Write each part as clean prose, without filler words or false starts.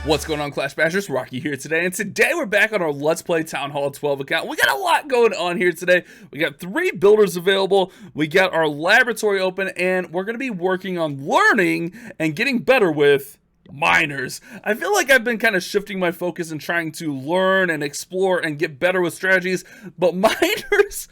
What's going on, Clash Bashers? Rocky here today, and today we're back on our Let's Play Town Hall 12 account. We got a lot going on here today. We got 3 builders available, we got our laboratory open, and we're going to be working on learning and getting better with miners. I feel like I've been kind of shifting my focus and trying to learn and explore and get better with strategies, but miners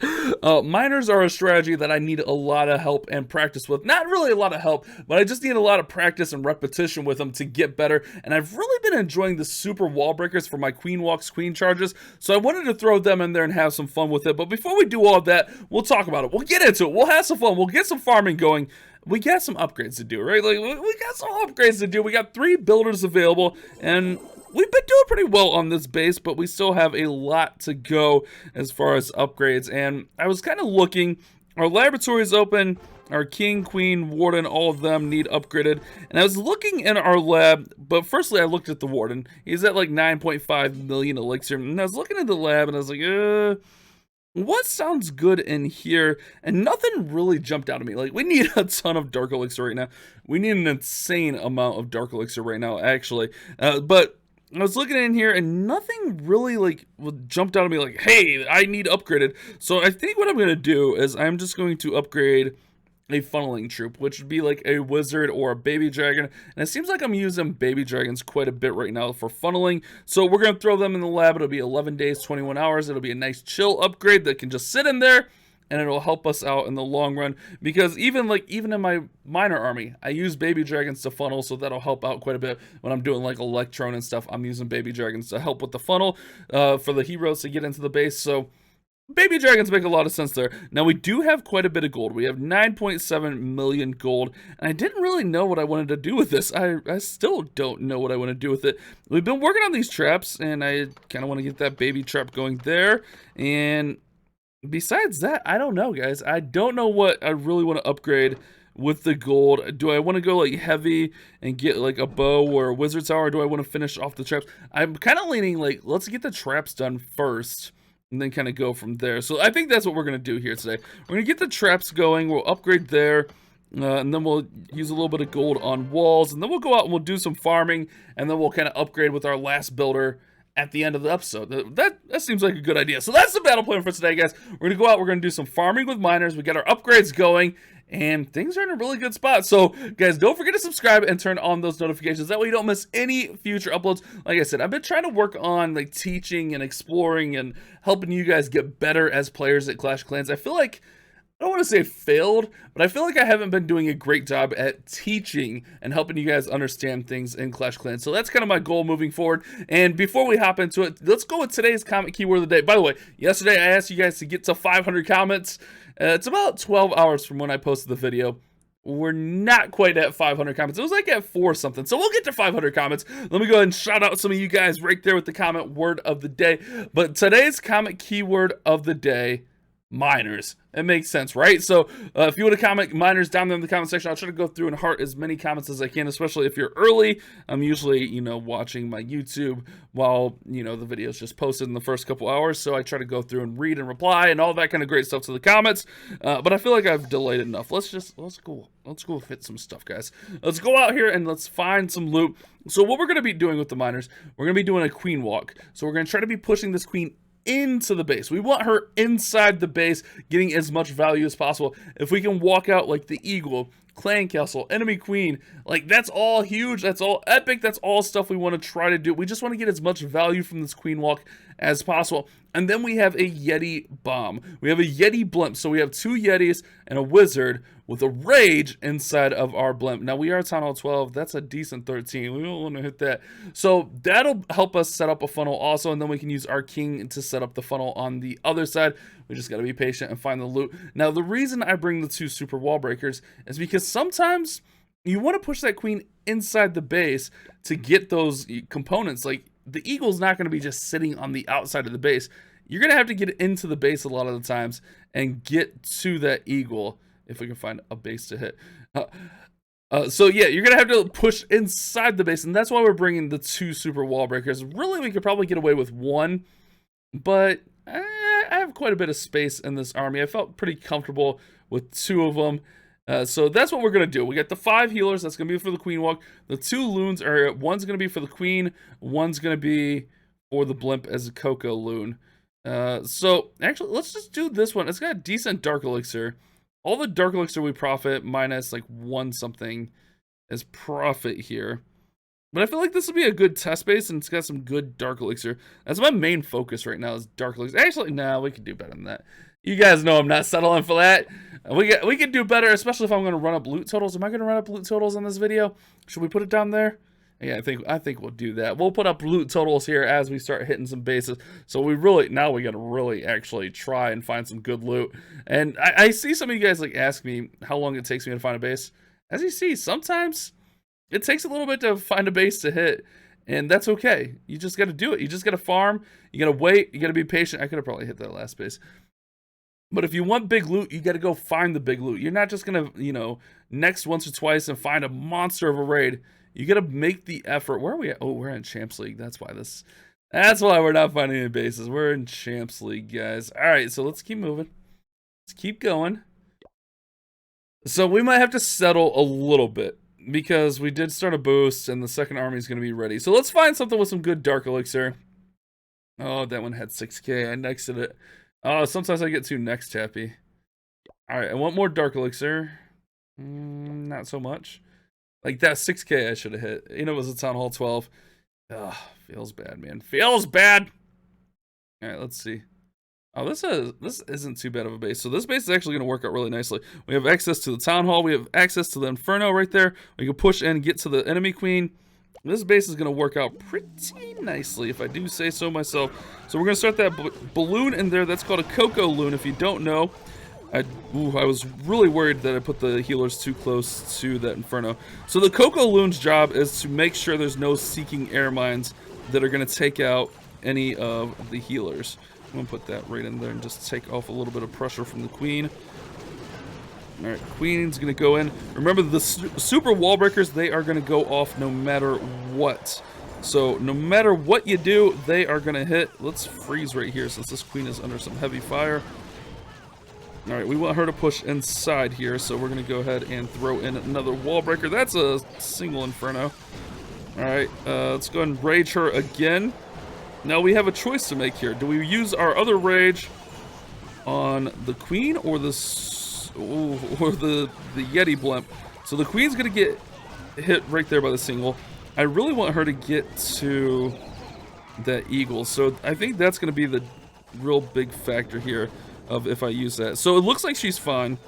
are a strategy that I need a lot of help and practice with. Not really a lot of help, but I just need a lot of practice and repetition with them to get better, and I've really been enjoying the super wall breakers for my queen walks, queen charges, so I wanted to throw them in there and have some fun with it. But before we do all of that, we'll talk about it. We'll get into it. We'll have some fun. We'll get some farming going. We got some upgrades to do, right? Like, we got some upgrades to do. We got 3 builders available, and we've been doing pretty well on this base, but we still have a lot to go as far as upgrades. And I was kind of looking, our laboratory is open, our king, queen, warden, all of them need upgraded. And I was looking in our lab, but firstly I looked at the warden. He's at like 9.5 million elixir, and I was looking at the lab, and I was like, what sounds good in here? And nothing really jumped out at me. Like, we need a ton of dark elixir right now. We need an insane amount of dark elixir right now, actually. But I was looking in here, and nothing really, like, jumped out at me like, hey, I need upgraded. So I think what I'm going to do is I'm just going to upgrade a funneling troop, which would be like a wizard or a baby dragon, and it seems like I'm using baby dragons quite a bit right now for funneling, so we're gonna throw them in the lab. It'll be 11 days, 21 hours. It'll be a nice chill upgrade that can just sit in there, and it'll help us out in the long run, because even in my miner army, I use baby dragons to funnel, so that'll help out quite a bit when I'm doing like electron and stuff. I'm using baby dragons to help with the funnel for the heroes to get into the base, so baby dragons make a lot of sense there. Now, we do have quite a bit of gold. We have 9.7 million gold, and I didn't really know what I wanted to do with this. I still don't know what I want to do with it. We've been working on these traps, and I kind of want to get that baby trap going there. And besides that, I don't know, guys. I don't know what I really want to upgrade with the gold. Do I want to go like heavy and get like a bow or a wizard tower, or do I want to finish off the traps? I'm kind of leaning like, let's get the traps done first, and then kind of go from there. So I think that's what we're going to do here today. We're going to get the traps going. We'll upgrade there. And then we'll use a little bit of gold on walls. And then we'll go out and we'll do some farming. And then we'll kind of upgrade with our last builder at the end of the episode. That seems like a good idea. So that's the battle plan for today, guys. We're going to go out. We're going to do some farming with miners. We got our upgrades going, and things are in a really good spot. So, guys, don't forget to subscribe and turn on those notifications. That way you don't miss any future uploads. Like I said, I've been trying to work on like teaching and exploring and helping you guys get better as players at Clash of Clans. I feel like, I don't want to say failed, but I feel like I haven't been doing a great job at teaching and helping you guys understand things in Clash of Clans. So that's kind of my goal moving forward. And before we hop into it, let's go with today's comment keyword of the day. By the way, yesterday I asked you guys to get to 500 comments. It's about 12 hours from when I posted the video. We're not quite at 500 comments. It was like at 4 something. So we'll get to 500 comments. Let me go ahead and shout out some of you guys right there with the comment word of the day. But today's comment keyword of the day, miners. It makes sense, right? So if you want to comment miners down there in the comment section, I'll try to go through and heart as many comments as I can, especially if you're early. I'm usually, watching my YouTube while, the video is just posted in the first couple hours. So I try to go through and read and reply and all that kind of great stuff to the comments. But I feel like I've delayed enough. Let's go fit some stuff, guys. Let's go out here and let's find some loot. So what we're going to be doing with the miners, we're going to be doing a queen walk. So we're going to try to be pushing this queen into the base. We want her inside the base, getting as much value as possible. If we can walk out like the eagle, clan castle, enemy queen, like that's all huge, that's all epic, that's all stuff we want to try to do. We just want to get as much value from this queen walk as possible. And then we have a Yeti bomb. We have a Yeti blimp. So we have 2 Yetis and a wizard with a rage inside of our blimp. Now we are Town Hall 12. That's a decent 13. We don't want to hit that. So that'll help us set up a funnel also. And then we can use our king to set up the funnel on the other side. We just got to be patient and find the loot. Now the reason I bring the 2 super wall breakers is because sometimes you want to push that queen inside the base to get those components. Like, the eagle's not going to be just sitting on the outside of the base. You're going to have to get into the base a lot of the times and get to that eagle, if we can find a base to hit. So yeah, you're going to have to push inside the base, and that's why we're bringing the 2 super wall breakers. Really, we could probably get away with 1, but I have quite a bit of space in this army. I felt pretty comfortable with 2 of them. So that's what we're going to do. We got the 5 healers. That's going to be for the Queen Walk. The 2 loons are, one's going to be for the Queen. One's going to be for the Blimp as a Cocoa loon. So actually, let's just do this one. It's got a decent Dark Elixir. All the Dark Elixir we profit minus like 1 something as profit here. But I feel like this will be a good test base, and it's got some good Dark Elixir. That's my main focus right now is Dark Elixir. Actually, no, we can do better than that. You guys know I'm not settling for that. We can do better, especially if I'm going to run up loot totals. Am I going to run up loot totals on this video? Should we put it down there? Yeah, I think we'll do that. We'll put up loot totals here as we start hitting some bases. So we got to really actually try and find some good loot. And I see some of you guys like ask me how long it takes me to find a base. As you see, sometimes it takes a little bit to find a base to hit, and that's okay. You just got to do it. You just got to farm. You got to wait. You got to be patient. I could have probably hit that last base. But if you want big loot, you got to go find the big loot. You're not just going to, next once or twice and find a monster of a raid. You got to make the effort. Where are we at? Oh, we're in Champs League. That's why we're not finding any bases. We're in Champs League, guys. All right, so let's keep moving. Let's keep going. So we might have to settle a little bit because we did start a boost and the second army is going to be ready. So let's find something with some good Dark Elixir. Oh, that one had 6k. I nexted it. Oh, sometimes I get too next happy. All right, I want more Dark Elixir. Not so much. Like that 6k I should have hit. It was a Town Hall 12. Ugh, feels bad, man. Feels bad. All right, let's see. Oh, this isn't too bad of a base. So this base is actually going to work out really nicely. We have access to the Town Hall. We have access to the Inferno right there. We can push in and get to the enemy queen. This base is going to work out pretty nicely, if I do say so myself. So we're going to start that balloon in there. That's called a Cocoa loon, if you don't know. I was really worried that I put the healers too close to that Inferno. So the Cocoa loon's job is to make sure there's no seeking air mines that are going to take out any of the healers. I'm going to put that right in there and just take off a little bit of pressure from the queen. Alright, queen's going to go in. Remember, the super wall breakers, they are going to go off no matter what. So, no matter what you do, they are going to hit. Let's freeze right here since this queen is under some heavy fire. Alright, we want her to push inside here, so we're going to go ahead and throw in another wall breaker. That's a single Inferno. Alright, let's go ahead and rage her again. Now we have a choice to make here. Do we use our other rage on the queen or the Yeti blimp? So the queen's gonna get hit right there by the single. I really want her to get to that eagle. So I think that's gonna be the real big factor here of if I use that. So it looks like she's fine.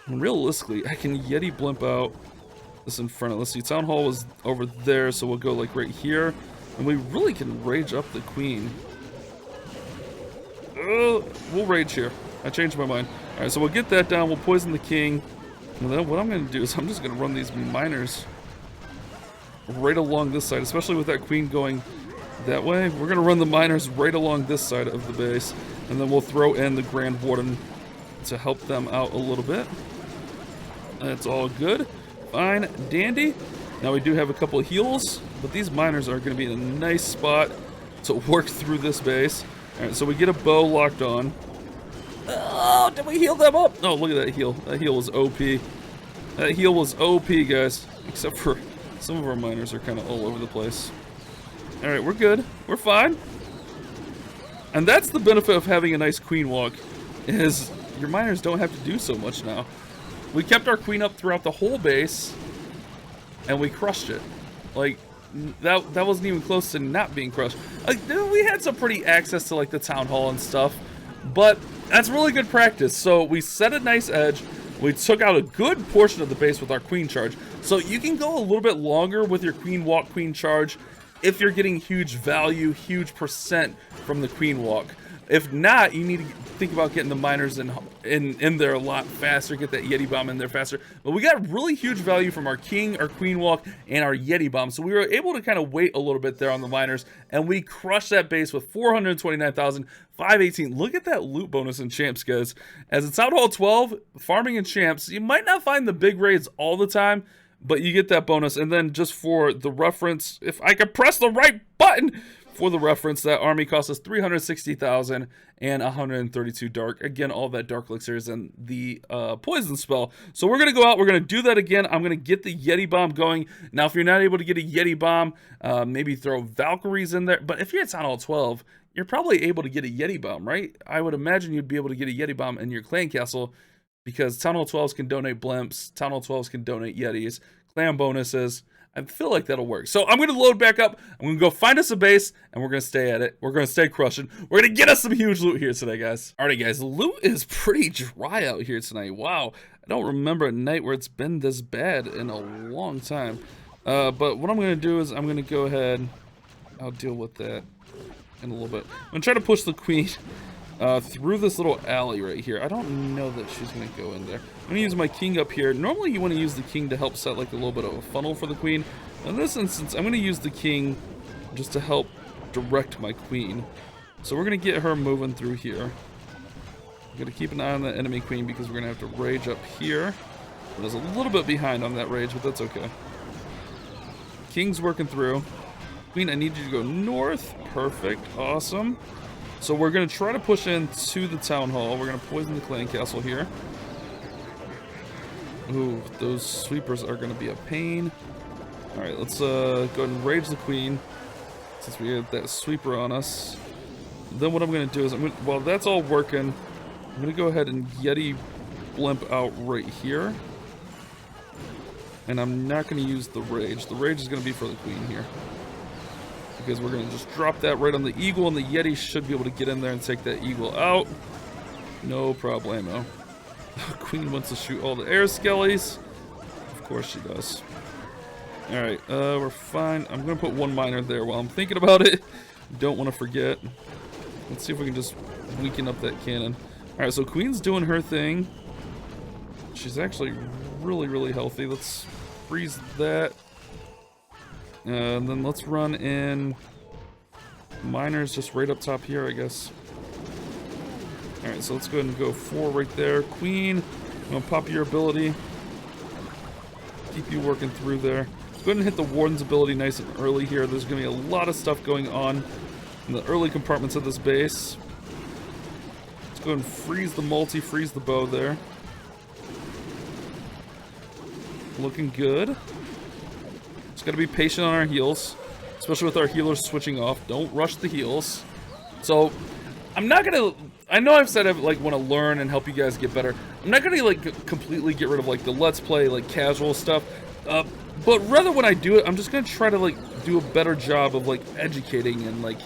And realistically, I can Yeti blimp out this Inferno. Let's see, Town Hall was over there, so we'll go like right here. And we really can rage up the queen. We'll rage here. I changed my mind. Alright, so we'll get that down. We'll poison the king. And then what I'm going to do is I'm just going to run these miners right along this side, especially with that queen going that way. We're going to run the miners right along this side of the base. And then we'll throw in the Grand Warden to help them out a little bit. That's all good. Fine. Dandy. Now we do have a couple of heals, but these miners are going to be in a nice spot to work through this base. Alright, so we get a bow locked on. Oh, did we heal them up? Oh, look at that heal. That heal was OP. That heal was OP, guys. Except for some of our miners are kind of all over the place. Alright, we're good. We're fine. And that's the benefit of having a nice queen walk, is your miners don't have to do so much now. We kept our queen up throughout the whole base, and we crushed it. Like, that wasn't even close to not being crushed. Like, we had some pretty access to, like, the Town Hall and stuff, but that's really good practice. So we set a nice edge. We took out a good portion of the base with our queen charge. So you can go a little bit longer with your queen walk, queen charge if you're getting huge value, huge percent from the queen walk. If not, you need to think about getting the miners in there a lot faster, get that Yeti bomb in there faster. But we got really huge value from our king, our queen walk, and our Yeti bomb. So we were able to kind of wait a little bit there on the miners, and we crushed that base with 429,518. Look at that loot bonus in Champs, guys. As it's Town Hall 12, farming in Champs, you might not find the big raids all the time, but you get that bonus. And then just for the reference, if I could press the right button for the reference, that army costs us 360,000 and 132 dark. Again, all that dark elixirs and the poison spell. So we're gonna go out, we're gonna do that again. I'm gonna get the Yeti bomb going. Now if you're not able to get a Yeti bomb, maybe throw Valkyries in there. But if you're at Town Hall 12, you're probably able to get a Yeti bomb, right? I would imagine you'd be able to get a Yeti bomb in your clan castle, because Town Hall 12s can donate blimps, Town Hall 12s can donate Yetis, clan bonuses. I feel like that'll work. So I'm going to load back up. I'm going to go find us a base, and we're going to stay at it. We're going to stay crushing. We're going to get us some huge loot here today, guys. Alrighty, guys. Loot is pretty dry out here tonight. Wow. I don't remember a night where it's been this bad in a long time. But what I'm going to do is I'm going to go ahead. I'll deal with that in a little bit. I'm going to try to push the queen through this little alley right here. I don't know that she's going to go in there. I'm going to use my king up here. Normally you want to use the king to help set like a little bit of a funnel for the queen. In this instance, I'm going to use the king just to help direct my queen. So we're going to get her moving through here. I'm going to keep an eye on the enemy queen because we're going to have to rage up here. I was a little bit behind on that rage, but that's okay. King's working through. Queen, I need you to go north. Perfect. Awesome. So we're going to try to push into the town hall. We're going to poison the clan castle here. Ooh, those sweepers are going to be a pain. Alright, let's go ahead and rage the queen, since we have that sweeper on us. Then what I'm going to do is, while that's all working, I'm going to go ahead and Yeti blimp out right here. And I'm not going to use the rage. The rage is going to be for the queen here, because we're going to just drop that right on the eagle, and the Yeti should be able to get in there and take that eagle out. No problemo. Queen wants to shoot all the air skellies. Of course she does. Alright, we're fine. I'm going to put one miner there while I'm thinking about it. Don't want to forget. Let's see if we can just weaken up that cannon. Alright, so Queen's doing her thing. She's actually really, really healthy. Let's freeze that. And then let's run in miners just right up top here, I guess. Alright, so let's go ahead and go 4 right there. Queen, I'm going to pop your ability. Keep you working through there. Go ahead and hit the Warden's ability nice and early here. There's going to be a lot of stuff going on in the early compartments of this base. Let's go ahead and freeze the multi, freeze the bow there. Looking good. Just got to be patient on our heals, especially with our healers switching off. Don't rush the heals. So, I'm not going to... I know I've said I like want to learn and help you guys get better. I'm not going to like completely get rid of like the let's play like casual stuff. But rather when I do it, I'm just going to try to like do a better job of like educating and like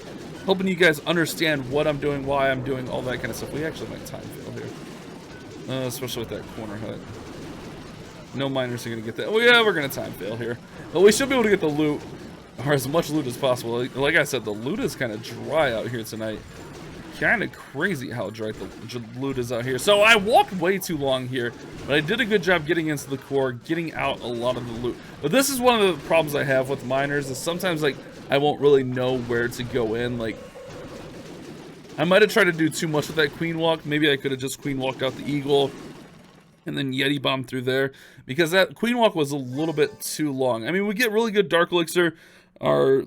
helping you guys understand what I'm doing, why I'm doing, all that kind of stuff. We actually might time fail here. Especially with that corner hut. No miners are going to get that. Oh yeah, we're going to time fail here. But we should be able to get the loot, or as much loot as possible. Like I said, the loot is kind of dry out here tonight. Kind of crazy how dry the loot is out here. So I walked way too long here, but I did a good job getting into the core, getting out a lot of the loot. But this is one of the problems I have with miners, is sometimes like I won't really know where to go in. Like I might have tried to do too much with that queen walk. Maybe I could have just queen walked out the eagle and then Yeti bombed through there, because that queen walk was a little bit too long. I mean, we get really good dark elixir. Our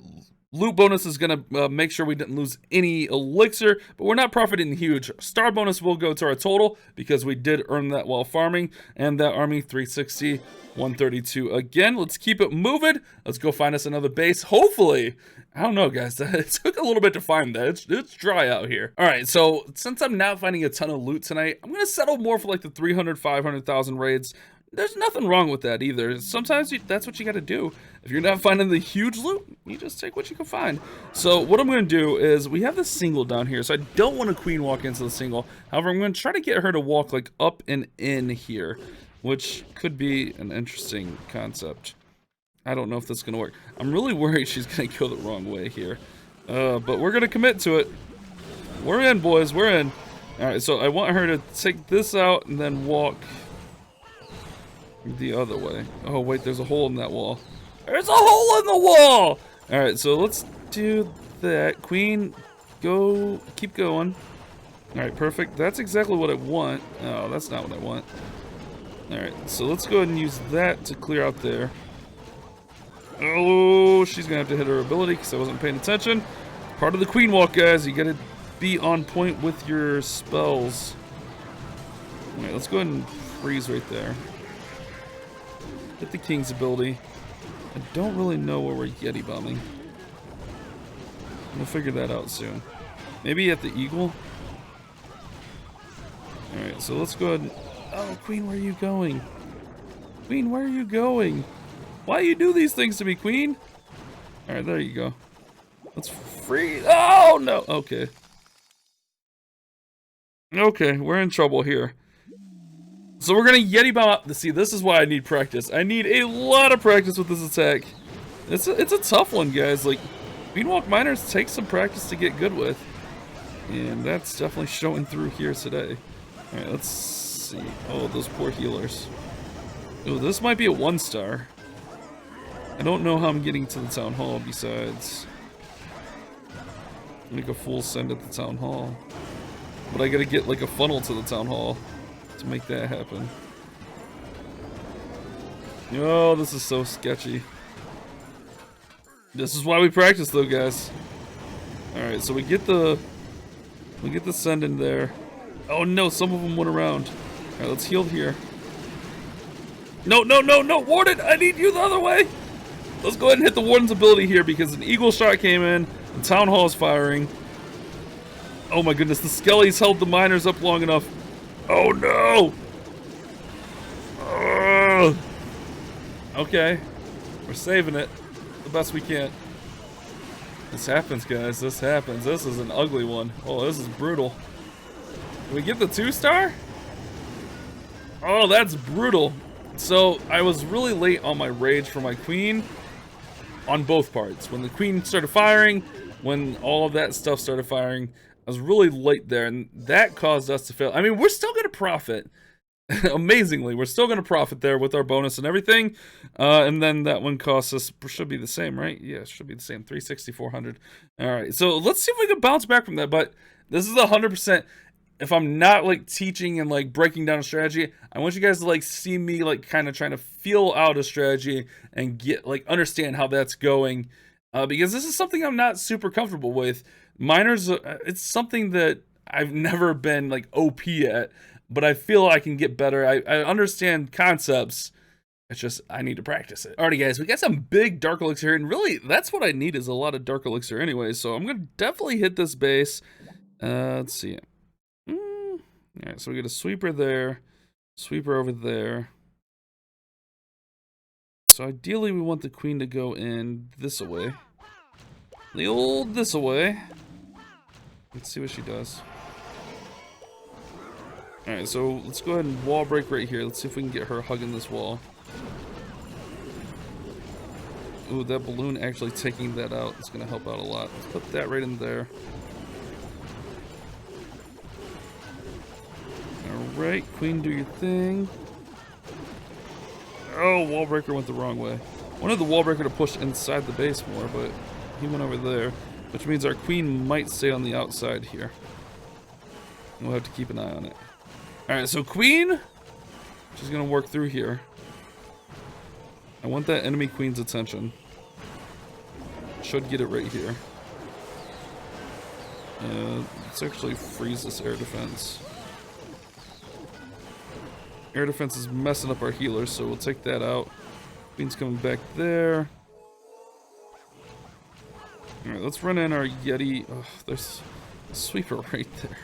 loot bonus is going to make sure we didn't lose any elixir, but we're not profiting huge. Star bonus will go to our total because we did earn that while farming, and that army 360, 132. Again, let's keep it moving. Let's go find us another base. Hopefully, I don't know, guys. It took a little bit to find that. It's dry out here. All right, so since I'm not finding a ton of loot tonight, I'm going to settle more for like the 300, 500,000 raids. There's nothing wrong with that either. Sometimes that's what you got to do. If you're not finding the huge loot, you just take what you can find. So what I'm going to do is, we have this single down here, so I don't want to queen walk into the single. However, I'm going to try to get her to walk like up and in here, which could be an interesting concept. I don't know if that's going to work. I'm really worried she's going to go the wrong way here. But we're going to commit to it. We're in, boys. We're in. All right, so I want her to take this out and then walk the other way. Oh, wait, there's a hole in that wall. There's a hole in the wall! Alright, so let's do that. Queen, go. Keep going. Alright, perfect. That's exactly what I want. Oh, that's not what I want. Alright, so let's go ahead and use that to clear out there. Oh, she's gonna have to hit her ability because I wasn't paying attention. Part of the queen walk, guys. You gotta be on point with your spells. Alright, let's go ahead and freeze right there. Hit the king's ability. I don't really know where we're Yeti bombing. We'll figure that out soon. Maybe at the eagle? Alright, so let's go ahead and... Oh, Queen, where are you going? Queen, where are you going? Why you do these things to me, Queen? Alright, there you go. Let's freeze. Oh, no. Okay. Okay, we're in trouble here. So we're gonna Yeti bomb up. See, this is why I need practice. I need a lot of practice with this attack. It's a tough one, guys. Like, Queenwalk Miners take some practice to get good with. And that's definitely showing through here today. Alright, let's see. Oh, those poor healers. Oh, this might be a 1-star. I don't know how I'm getting to the town hall besides make a full send at the town hall. But I gotta get like a funnel to the town hall to make that happen. Oh, this is so sketchy. This is why we practice though, guys. Alright, so we get the send in there. Oh no, some of them went around. Alright, let's heal here. No, no, no, no, Warden! I need you the other way! Let's go ahead and hit the Warden's ability here because an eagle shot came in. The town hall is firing. Oh my goodness, the Skellies held the miners up long enough. Oh no! Ugh. Okay, we're saving it the best we can. This happens, guys. This happens. This is an ugly one. Oh, this is brutal. Can we get the 2-star? Oh, that's brutal. So I was really late on my rage for my queen on both parts. When the queen started firing, when all of that stuff started firing, I was really late there, and that caused us to fail. I mean, we're still going to profit. Amazingly, we're still going to profit there with our bonus and everything. And then that one costs us, should be the same, right? Yeah, it should be the same, 360, 400. All right, so let's see if we can bounce back from that. But this is 100%. If I'm not like teaching and like breaking down a strategy, I want you guys to like see me like kind of trying to feel out a strategy and get like understand how that's going. Because this is something I'm not super comfortable with. Miners, it's something that I've never been like OP at, but I feel I can get better. I understand concepts. It's just, I need to practice it. Alrighty guys, we got some big Dark Elixir here, and really, that's what I need is a lot of Dark Elixir anyway, so I'm gonna definitely hit this base. Let's see. Alright, so we get a sweeper there, sweeper over there. So ideally we want the queen to go in this away. The old this away. Let's see what she does. Alright, so let's go ahead and wall break right here. Let's see if we can get her hugging this wall. Ooh, that balloon actually taking that out is going to help out a lot. Let's put that right in there. Alright, queen, do your thing. Oh, wall breaker went the wrong way. Wanted the wall breaker to push inside the base more, but he went over there. Which means our queen might stay on the outside here. We'll have to keep an eye on it. Alright, so queen, she's going to work through here. I want that enemy queen's attention. Should get it right here. Let's actually freeze this air defense. Air defense is messing up our healers, so we'll take that out. Queen's coming back there. Alright, let's run in our Yeti. Oh, there's a sweeper right there.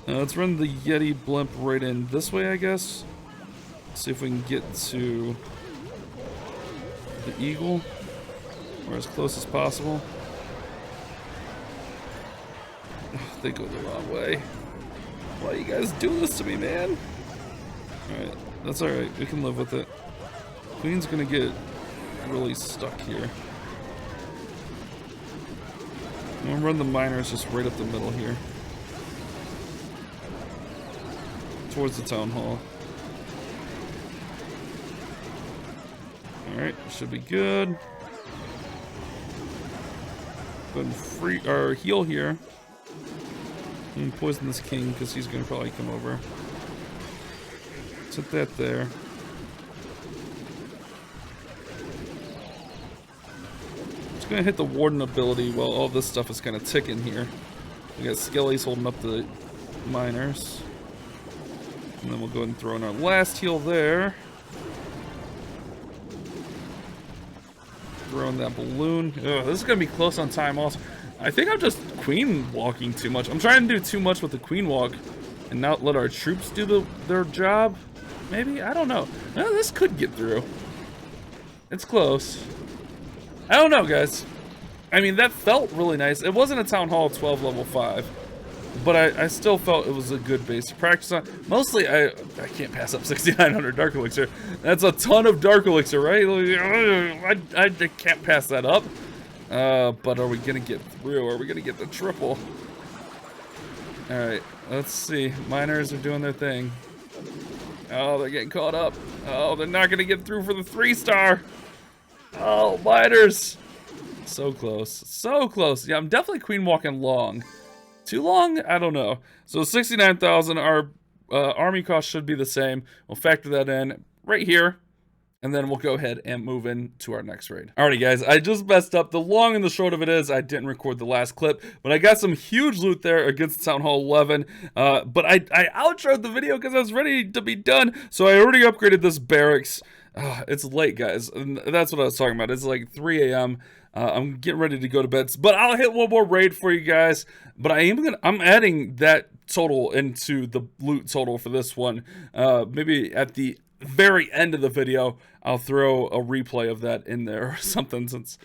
Let's run the Yeti blimp right in this way, I guess. See if we can get to the eagle, or as close as possible. Oh, they go the wrong way. Why you guys do this to me, man? Alright, that's alright. We can live with it. Queen's gonna get really stuck here. I'm gonna run the miners just right up the middle here. Towards the town hall. Alright, should be good. Go ahead and free or heal here. And poison this king because he's gonna probably come over. Set that there. Just gonna hit the Warden ability while all this stuff is kind of ticking here. We got Skellies holding up the miners. And then we'll go ahead and throw in our last heal there. Throw in that balloon. Ugh, this is gonna be close on time also. I think I'm just queen walking too much. I'm trying to do too much with the queen walk and not let our troops do their job. Maybe? I don't know. No, this could get through. It's close. I don't know, guys. I mean, that felt really nice. It wasn't a Town Hall 12 level 5. But I still felt it was a good base to practice on. Mostly, I can't pass up 6,900 Dark Elixir. That's a ton of Dark Elixir, right? I can't pass that up. But are we going to get through? Are we going to get the triple? Alright, let's see. Miners are doing their thing. Oh, they're getting caught up. Oh, they're not going to get through for the 3-star. Oh, miners. So close. So close. Yeah, I'm definitely queen walking long. Too long? I don't know. So 69,000, our army cost should be the same. We'll factor that in right here. And then we'll go ahead and move in to our next raid. Alrighty, guys, I just messed up. The long and the short of it is I didn't record the last clip, but I got some huge loot there against Town Hall 11. But I outroed the video because I was ready to be done. So I already upgraded this barracks. It's late, guys. And that's what I was talking about. It's like 3 a.m. I'm getting ready to go to bed, but I'll hit one more raid for you guys. But I'm adding that total into the loot total for this one. Maybe at the very end of the video, I'll throw a replay of that in there or something, since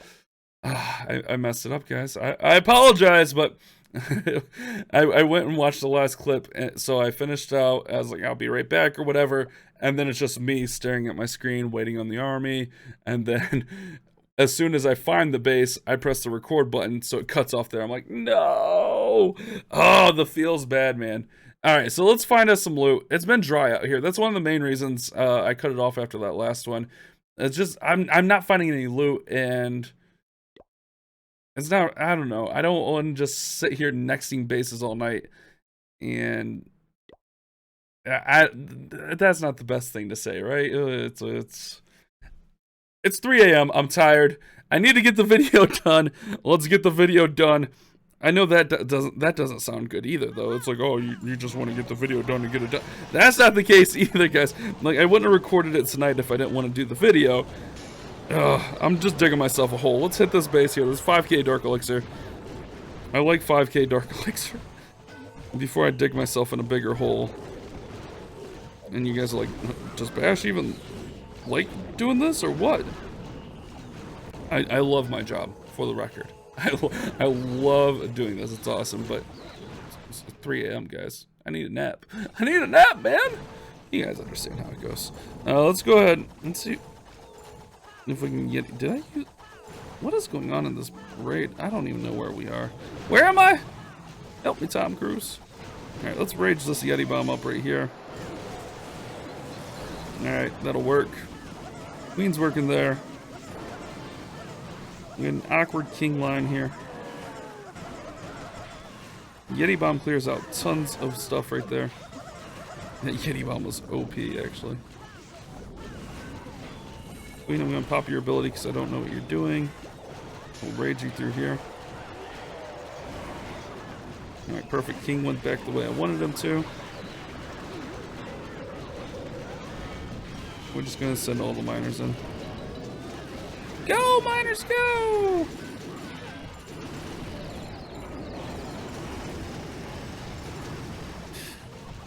I messed it up, guys. I apologize, but I went and watched the last clip, so I finished out. I was like, I'll be right back or whatever, and then it's just me staring at my screen, waiting on the army, and then as soon as I find the base, I press the record button, so it cuts off there. I'm like, no! Oh, the feels bad, man. Alright, so let's find us some loot. It's been dry out here. That's one of the main reasons I cut it off after that last one. It's just, I'm not finding any loot, and it's not, I don't know. I don't want to just sit here nexting bases all night, and that's not the best thing to say, right? It's 3 a.m. I'm tired. I need to get the video done. Let's get the video done. I know that doesn't sound good either, though. It's like, oh, you just want to get the video done to get it done. That's not the case either, guys. Like, I wouldn't have recorded it tonight if I didn't want to do the video. I'm just digging myself a hole. Let's hit this base here. There's 5k Dark Elixir. I like 5k Dark Elixir. Before I dig myself in a bigger hole. And you guys are like, does Bash even like doing this or what? I love my job, for the record. I love doing this. It's awesome, but it's 3 a.m., guys. I need a nap. I need a nap, man! You guys understand how it goes. Let's go ahead and see if we can get... What is going on in this raid? I don't even know where we are. Where am I? Help me, Tom Cruise. Alright, let's rage this Yeti bomb up right here. Alright, that'll work. Queen's working there. We got an awkward king line here. Yeti bomb clears out tons of stuff right there. That Yeti bomb was OP, actually. Queen, I'm going to pop your ability because I don't know what you're doing. We'll rage you through here. Alright, perfect. King went back the way I wanted him to. We're just going to send all the miners in. Go, miners, go!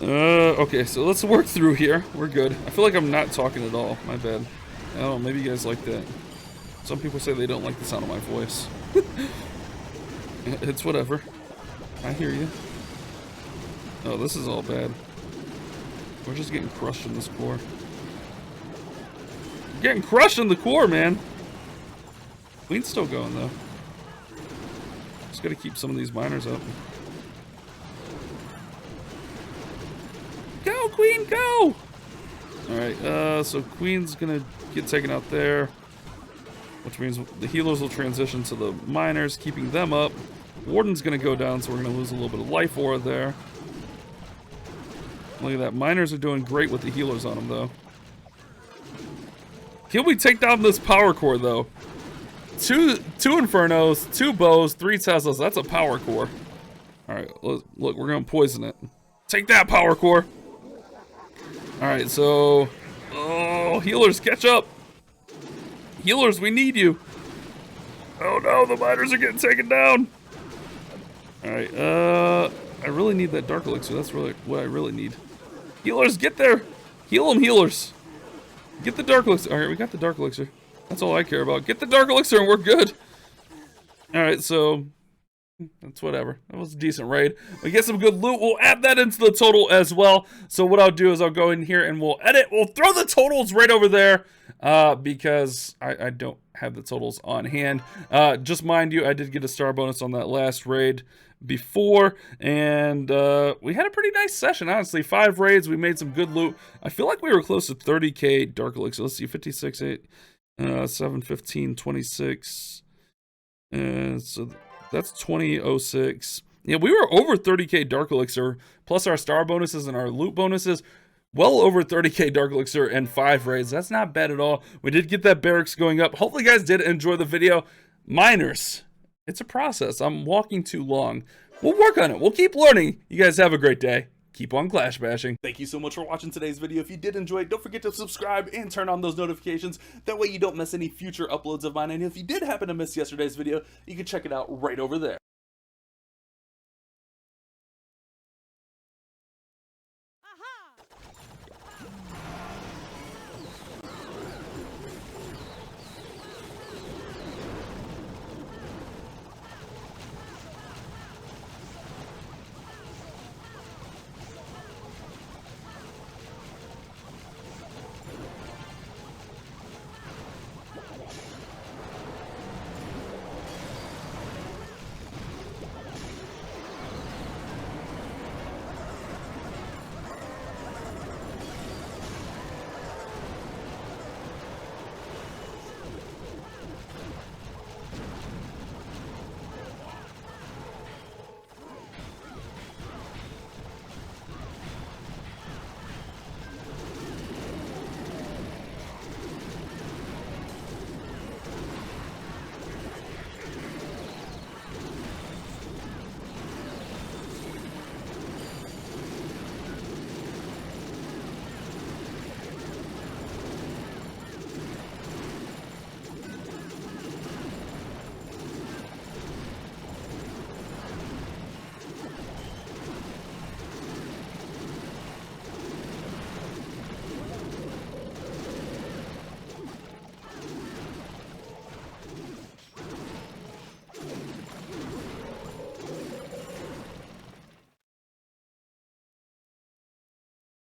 Okay, so let's work through here. We're good. I feel like I'm not talking at all. My bad. I don't know, maybe you guys like that. Some people say they don't like the sound of my voice. It's whatever. I hear you. Oh, this is all bad. We're just getting crushed in this core. Getting crushed in the core, man! Queen's still going, though. Just gotta keep some of these miners up. Go, Queen, go! Alright, so Queen's gonna get taken out there. Which means the healers will transition to the miners, keeping them up. Warden's gonna go down, so we're gonna lose a little bit of life aura there. Look at that. Miners are doing great with the healers on them, though. Can we take down this power core, though? two Infernos, 2 bows, 3 Teslas. That's a power core. All right, look, we're gonna poison it. Take that, power core. All right, so, oh, healers, catch up. Healers, we need you. Oh no, the miners are getting taken down. All right, I really need that dark elixir. That's really what I really need. Healers, get there. Heal them, healers. Get the dark elixir. All right, we got the dark elixir. That's all I care about. Get the dark elixir and we're good. All right, so that's whatever. That was a decent raid. We get some good loot. We'll add that into the total as well. So what I'll do is I'll go in here and we'll edit. We'll throw the totals right over there because I don't have the totals on hand. Just mind you, I did get a star bonus on that last raid before, and we had a pretty nice session, honestly. 5 raids, we made some good loot. I feel like we were close to 30k dark elixir. Let's see, 56, 8, 7, 15, 26, and so that's 2006. Yeah, we were over 30k dark elixir, plus our star bonuses and our loot bonuses. Well over 30k dark elixir and 5 raids. That's not bad at all. We did get that barracks going up. Hopefully you guys did enjoy the video. Miners, it's a process. I'm walking too long. We'll work on it. We'll keep learning. You guys have a great day. Keep on clash bashing. Thank you so much for watching today's video. If you did enjoy it, don't forget to subscribe and turn on those notifications. That way you don't miss any future uploads of mine. And if you did happen to miss yesterday's video, you can check it out right over there.